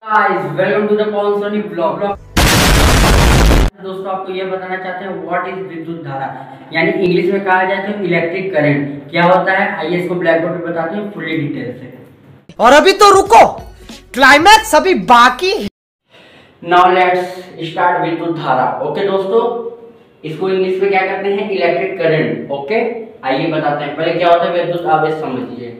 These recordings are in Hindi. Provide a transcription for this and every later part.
Guys welcome to the Pawan Soni blog. दोस्तों आपको ये बताना चाहते हैं व्हाट इज विद्युत धारा, यानी इंग्लिश में कहा जाए तो इलेक्ट्रिक करंट क्या होता है। आइए इसको ब्लैक बोर्ड पे बताते हैं फुल्ली डिटेल से। और अभी तो रुको, क्लाइमैक्स अभी बाकी है। नाउ लेट्स स्टार्ट विद्युत धारा। ओके दोस्तों, इसको इंग्लिश में क्या कहते हैं, इलेक्ट्रिक करंट। ओके आइए बताते हैं। पहले क्या होता है विद्युत आवेश समझिए,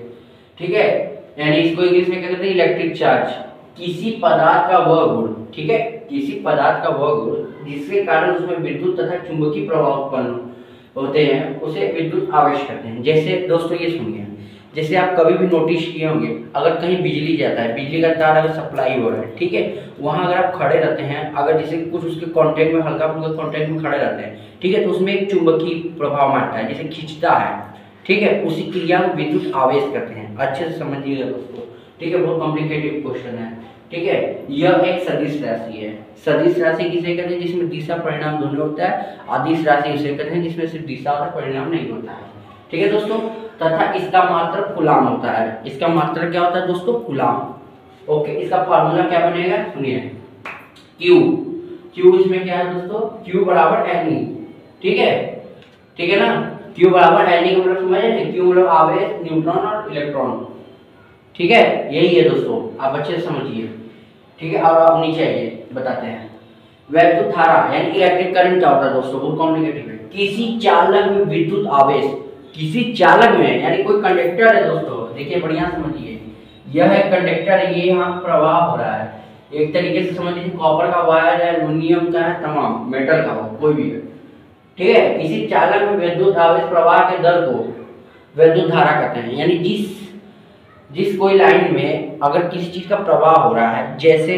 ठीक है। यानी इसको इंग्लिश में क्या कहते हैं, इलेक्ट्रिक चार्ज। किसी पदार्थ का वह गुण, ठीक है, किसी पदार्थ का वह गुण जिसके कारण उसमें विद्युत तथा चुंबकीय प्रभाव उत्पन्न होते हैं उसे विद्युत आवेश कहते हैं। जैसे दोस्तों ये सुनिए, जैसे आप कभी भी नोटिस किए होंगे, अगर कहीं बिजली जाता है, बिजली का तार अगर सप्लाई हो रहा है, ठीक है, वहां अगर आप खड़े रहते हैं, अगर जैसे कुछ उसके कांटेक्ट में हल्का फुल्का कांटेक्ट में खड़े रहते हैं, ठीक है, तो उसमें एक चुंबकीय प्रभाव मारता है, जैसे खींचता है, ठीक है, उसी क्रिया को विद्युत आवेश कहते हैं। अच्छे से समझिएगा दोस्तों, ठीक है, बहुत कॉम्प्लिकेटेड क्वेश्चन है, ठीक है। यह एक सदिश राशि है। सदिश राशि किसे कहते हैं, जिसमें दिशा परिणाम दोनों होता है। अदिश राशि उसे कहते हैं जिसमें सिर्फ दिशा और परिणाम नहीं होता है, ठीक है दोस्तों। तथा इसका मात्रक कूलाम होता है। इसका मात्रक क्या होता है दोस्तों, कूलाम। ओके, इसका फार्मूला क्या बनेगा सुनिए, क्यू। क्यू इसमें क्या है दोस्तों, क्यू बराबर एन ई, ठीक है, ठीक है ना। क्यू बराबर एन ई का मतलब समझे ना, क्यू मतलब आवेश, न्यूट्रॉन और इलेक्ट्रॉन, ठीक है, यही है दोस्तों, आप अच्छे से समझिए, ठीक है। और अब नीचे आइए बताते हैं विद्युत धारा यानी इलेक्ट्रिक करंट क्या होता है दोस्तों, बहुत कॉम्प्लिकेटेड है। किसी चालक में विद्युत आवेश, किसी चालक में यानी कोई कंडक्टर है दोस्तों, देखिए बढ़िया समझिए, यह है कंडक्टर है, ये यहाँ प्रवाह हो रहा है। एक तरीके से समझ लीजिए कॉपर का वायर है, एल्युमिनियम का है, तमाम मेटल का हो कोई भी है, ठीक है। किसी चालक में विद्युत आवेश प्रवाह के दर को विद्युत धारा कहते हैं। यानी जिस कोई लाइन में अगर किसी चीज का प्रवाह हो रहा है, जैसे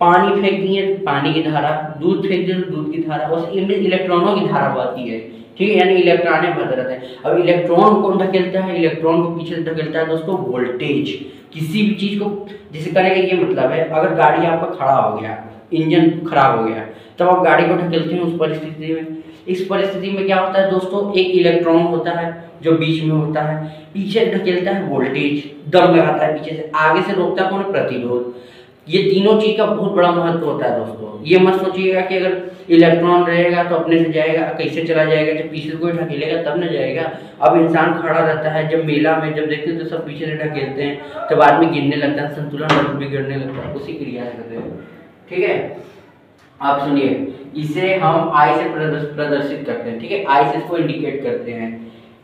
पानी फेंक दिए तो पानी की धारा, दूध फेंक दिए तो दूध की धारा, और इनमें इलेक्ट्रॉनों की धारा बहती है, ठीक है, यानी इलेक्ट्रॉनें बहते रहते हैं। अब इलेक्ट्रॉन कौन ढकेलता है, इलेक्ट्रॉन को पीछे ढकेलता है दोस्तों वोल्टेज। किसी भी चीज को जैसे करेगा, ये मतलब है अगर गाड़ी आपका खड़ा हो गया, इंजन खराब हो गया, तब आप गाड़ी को ढकेलते हैं उस परिस्थिति में। इस परिस्थिति में क्या होता है दोस्तों, एक इलेक्ट्रॉन होता है जो बीच में होता है, पीछे ढकेलता है वोल्टेज, दम लगाता है पीछे से, आगे से रोकता है कौन, प्रतिरोध। ये तीनों चीज का बहुत बड़ा महत्व होता है दोस्तों। ये मत सोचिएगा कि अगर इलेक्ट्रॉन रहेगा तो अपने से जाएगा, कैसे चला जाएगा, जब पीछे से कोई ढकेलेगा तब न जाएगा। अब इंसान खड़ा रहता है, जब मेला में जब देखते हैं तो सब पीछे से ढकेलते हैं, तब आदमी गिरने लगता है, संतुलन बिगड़ने लगता है, उसी क्रिया से करते हैं, ठीक है। आप सुनिए, इसे हम आई से प्रदर्शित करते हैं, ठीक है, आई से इसको इंडिकेट करते हैं।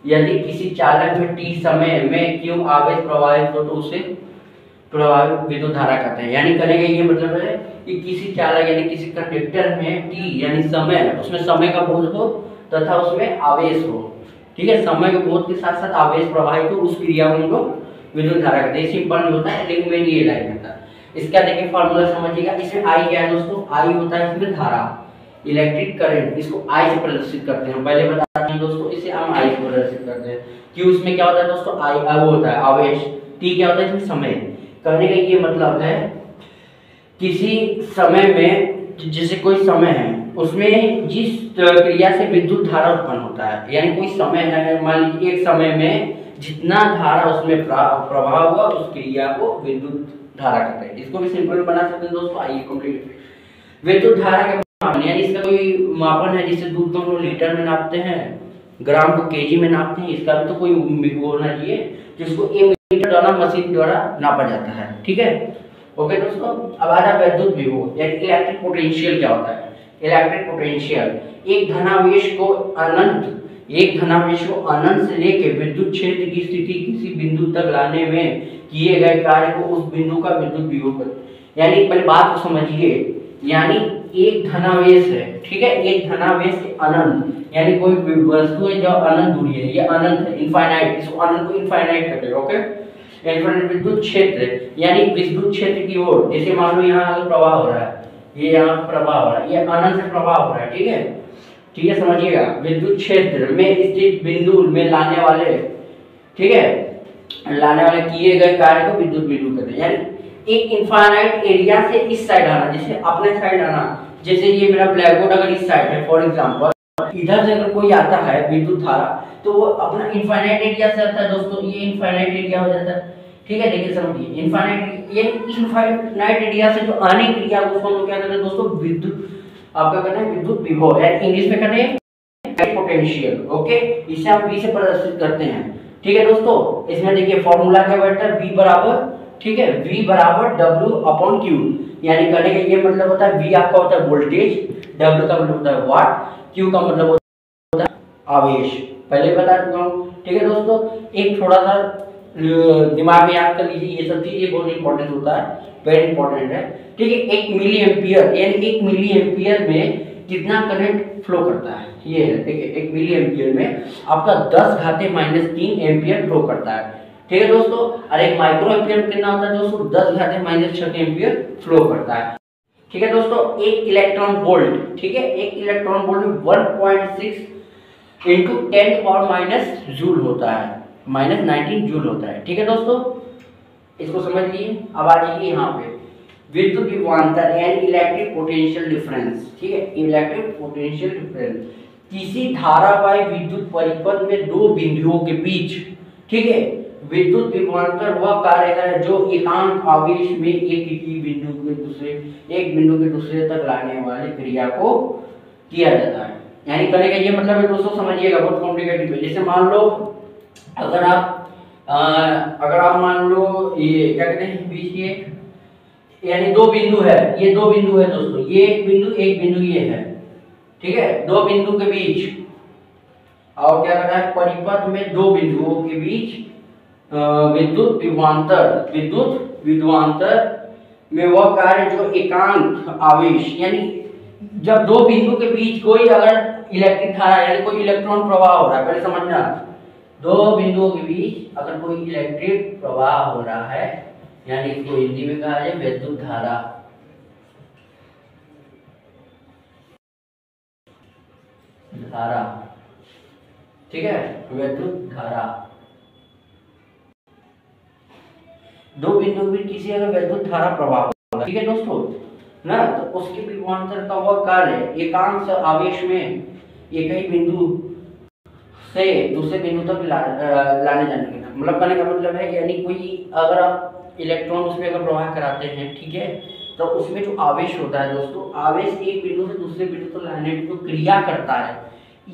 यदि किसी चालक में टी समय में क्यों आवेश प्रवाहित हो तो उसे प्रवाहित विद्युत धारा कहते हैं। यानी करेंगे ये मतलब है कि किसी चालक यानी किसी कंडक्टर में टी यानी समय, उसमें समय का बोध हो तथा उसमें आवेश हो, ठीक है, समय के बोध के साथ साथ आवेश प्रवाहित हो, उस क्रिया को हम लोग विद्युत धारा कहते हैं। सिंपल में होता है लेकिन मेन ये लाइन होता है। इसका देखिए फार्मूला समझिएगा। इसमें आई क्या है दोस्तों, आई होता है इसमें धारा, इलेक्ट्रिक करंट, इसको आई से प्रदर्शित करते हैं। पहले बताते हैं दोस्तों, इसे हम आई से प्रदर्शित करते हैं। क्यों इसमें क्या होता है दोस्तों, आई वो होता है आवेश, टी क्या होता है इसमें समय। कहने का ये मतलब है किसी समय में, जैसे कोई समय है उसमें जिस क्रिया से विद्युत धारा उत्पन्न होता है, यानी कोई समय है, मान लीजिए एक समय में जितना धारा उसमें प्रवाह हुआ उस क्रिया को विद्युत धारा कहते हैं। इसको भी सिंपल बना सकते हैं दोस्तों, आइए कंप्लीट। विद्युत धारा के मापन, यानी इसका कोई मापन है, जिससे दूध को हम लोग लीटर में नापते हैं, ग्राम को केजी में नापते हैं, इसका भी तो कोई होना चाहिए जिसको मीटर द्वारा मशीन द्वारा नापा जाता है, ठीक है। ओके दोस्तों, अब आ रहा विद्युत विभव यानी इलेक्ट्रिक पोटेंशियल क्या होता है। इलेक्ट्रिक पोटेंशियल एक धनावेश को अनंत से लेकर विद्युत क्षेत्र की स्थिति किसी बिंदु तक लाने में किए गए कार्य को उस बिंदु का विद्युत विभव कहते हैं। यानी पहले बात को समझिए, यानी एक धनावेश है, ठीक है, एक धनावेश से अनंत, यानी कोई वस्तु है जो अनंत दूरी है, ये अनंत है, इनफाइनाइट, इसको अनंत को इनफाइनाइट कहते हैं, ओके। इनफाइनाइट विद्युत क्षेत्र यानी विद्युत क्षेत्र की ओर, जैसे मान लो यहाँ अगर प्रवाह हो रहा है, ये यहाँ प्रवाह हो रहा है, ये अनंत से प्रवाह हो रहा है, ठीक है, ठीक है, समझिएगा। विद्युत क्षेत्र में स्थित बिंदु में लाने वाले, ठीक है, लाने वाले किए गए कार्य को विद्युत विभव कहते हैं। यानी एक इनफाइनाइट एरिया से इस साइड आना, जैसे अपने साइड आना, जैसे ये मेरा ब्लैक बोर्ड अगर इस साइड है फॉर एग्जांपल, इधर से अगर कोई आता है विद्युत धारा तो वो अपना इनफाइनाइट एरिया से आता है दोस्तों, ये इनफाइनाइट एरिया हो जाता है, ठीक है, देखिए समझिए, इनफाइनाइट एरिया से जो आने की क्रिया उसको हम क्या कहते हैं दोस्तों, विद्युत, आपका कहते हैं विद्युत विभव, यानी इंग्लिश में कहते हैं पोटेंशियल। ओके, इसे हम V से प्रदर्शित करते हैं। ठीक है दोस्तों, इसमें देखिए फॉर्मूला क्या बैठता है, V बराबर, ठीक है, V बराबर W/Q, यानी कहने का ये मतलब होता है V आपका होता है वोल्टेज, W का मतलब होता है वाट, Q का मतलब होता है आवेश, पहले बता चुका हूँ। ठीक है दोस्तों, एक थोड़ा सा दिमाग में याद कर लीजिए, ये सब चीजें बहुत इंपॉर्टेंट होता है, वेरी इंपॉर्टेंट है। ठीक है, 1 मिली एम्पियर, यानी 1 मिली एम्पियर में कितना करंट फ्लो करता है, ये है। ठीक है, 1 मिली एम्पियर में आपका 10⁻³ एम्पियर फ्लो करता है। ठीक है दोस्तों, और 1 माइक्रो एम्पियर में कितना होता है दोस्तों, 10⁻⁶ एम्पियर फ्लो करता है। ठीक है दोस्तों, 1 इलेक्ट्रॉन वोल्ट, ठीक है, 1 इलेक्ट्रॉन वोल्ट में 1.6 × 10⁻⁻⁻ जूल होता है, -19 जूल होता है। ठीक है दोस्तों, इसको समझ लिए। अब आ जाइए यहाँ पे विद्युत विभवांतर यानी इलेक्ट्रिक पोटेंशियल डिफरेंस। ठीक है, इलेक्ट्रिक पोटेंशियल डिफरेंस, किसी धारावाही विद्युत परिपथ में दो बिंदुओं के बीच, ठीक है, विद्युत विभवांतर वह कार्य है जो एकांक आवेश में एक बिंदु के दूसरे तक लाने वाली क्रिया को किया जाता है। यानी करने का ये मतलब है दोस्तों, समझिएगा, बहुत कॉम्प्लिकेटेड है। जैसे मान लो अगर आप मान लो ये क्या कहते हैं बीच ये, यानी दो बिंदु है, ये दो बिंदु है दोस्तों, ये एक बिंदु ये है। ठीक है, दो बिंदु के बीच, और क्या कहता है परिपथ में दो बिंदुओं के बीच विद्युत विभवांतर में वह कार्य जो एकांक आवेश, यानी जब दो बिंदु के बीच कोई अगर इलेक्ट्रिक धारा यानी कोई इलेक्ट्रॉन प्रवाह हो रहा है, पहले समझना, दो बिंदुओं के बीच अगर कोई इलेक्ट्रिक प्रवाह हो रहा है, यानी इसको हिंदी में कहा जाए विद्युत धारा, ठीक है, विद्युत धारा, दो बिंदु के बीच किसी अगर विद्युत धारा प्रवाह होगा, ठीक है दोस्तों ना, तो उसके विभवांतर का वह कार्य एकांक आवेश में एक ही बिंदु से दूसरे बिंदु तक लाने जाने का, मतलब कहने का मतलब है, यानी कोई अगर आप इलेक्ट्रॉन उसमें अगर प्रवाह कराते हैं, ठीक है, तो उसमें जो आवेश होता है दोस्तों, आवेश एक बिंदु से दूसरे बिंदु तक लाने में जो क्रिया करता है,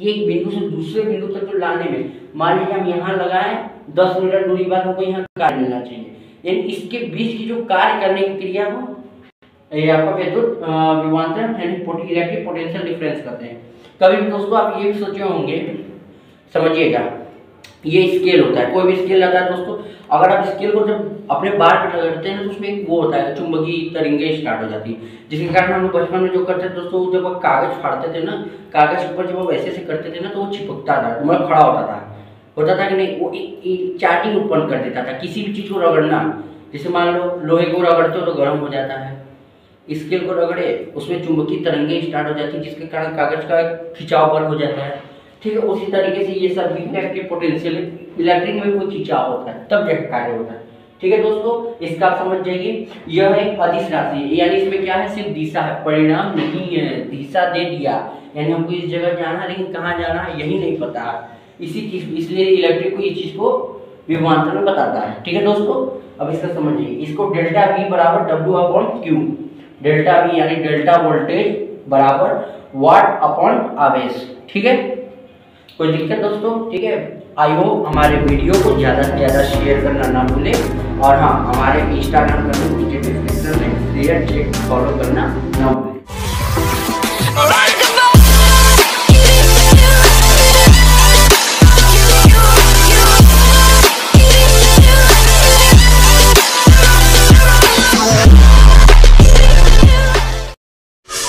एक बिंदु से दूसरे बिंदु तक जो लाने में, मान लीजिए हम यहाँ लगाएं 10 मीटर दूरी बाद हमको यहाँ कार्य मिलना चाहिए, यानी इसके बीच की जो कार्य करने की क्रिया हो ये आपका विद्युत विभवांतर यानी इलेक्ट्रिक पोटेंशियल डिफरेंस कहते हैं। कभी भी दोस्तों आप ये भी सोचे होंगे, समझिएगा, ये स्केल होता है, कोई भी स्केल आता है दोस्तों, अगर आप स्केल को जब अपने बार पे लगाते हैं तो उसमें एक वो होता है, चुंबकीय तरंगें स्टार्ट हो जाती है, जिसके कारण हम लोग बचपन में जो करते थे दोस्तों, जब आप कागज फाड़ते थे ना, कागज के ऊपर जब आप ऐसे करते थे ना, तो वो चिपकता था, मतलब खड़ा होता था कि नहीं, वो एक चार्टिंग उत्पन्न कर देता था। किसी भी चीज को रगड़ना, जैसे मान लो लोहे को रगड़ते हो तो गर्म हो जाता है, स्केल को रगड़े उसमें चुंबकीय तरंगें स्टार्ट हो जाती है, जिसके कारण कागज का खिंचाव बल हो जाता है। ठीक है, उसी तरीके से ये सब इलेक्ट्रिक पोटेंशियल, इलेक्ट्रिक में कोई खिंचाव होता है तब यह कार्य होता है। ठीक है दोस्तों, इसका आप समझ जाइए, यह एक अदिश राशि है, यानी इसमें क्या है, सिर्फ दिशा है, परिणाम नहीं है, दिशा दे दिया, यानी हमको इस जगह जाना है लेकिन कहाँ जाना है यही नहीं पता, इसी चीज, इसलिए इलेक्ट्रिक को इस चीज को विभवांतर में बताता है। ठीक है दोस्तों, अब इसका समझिए, इसको डेल्टा V बराबर W/Q, डेल्टा V यानी डेल्टा वोल्टेज बराबर वाट अपॉन आवेश। ठीक है, कोई दिक्कत दोस्तों? ठीक है, आई होप हमारे वीडियो को ज़्यादा से ज़्यादा शेयर करना ना भूलें, और हाँ, हमारे इंस्टाग्राम का लिंक नीचे डिस्क्रिप्शन में, शेयर चेक फॉलो करना ना भूलें।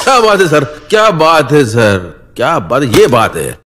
क्या बात है सर, क्या बात है सर, क्या बात, ये बात है।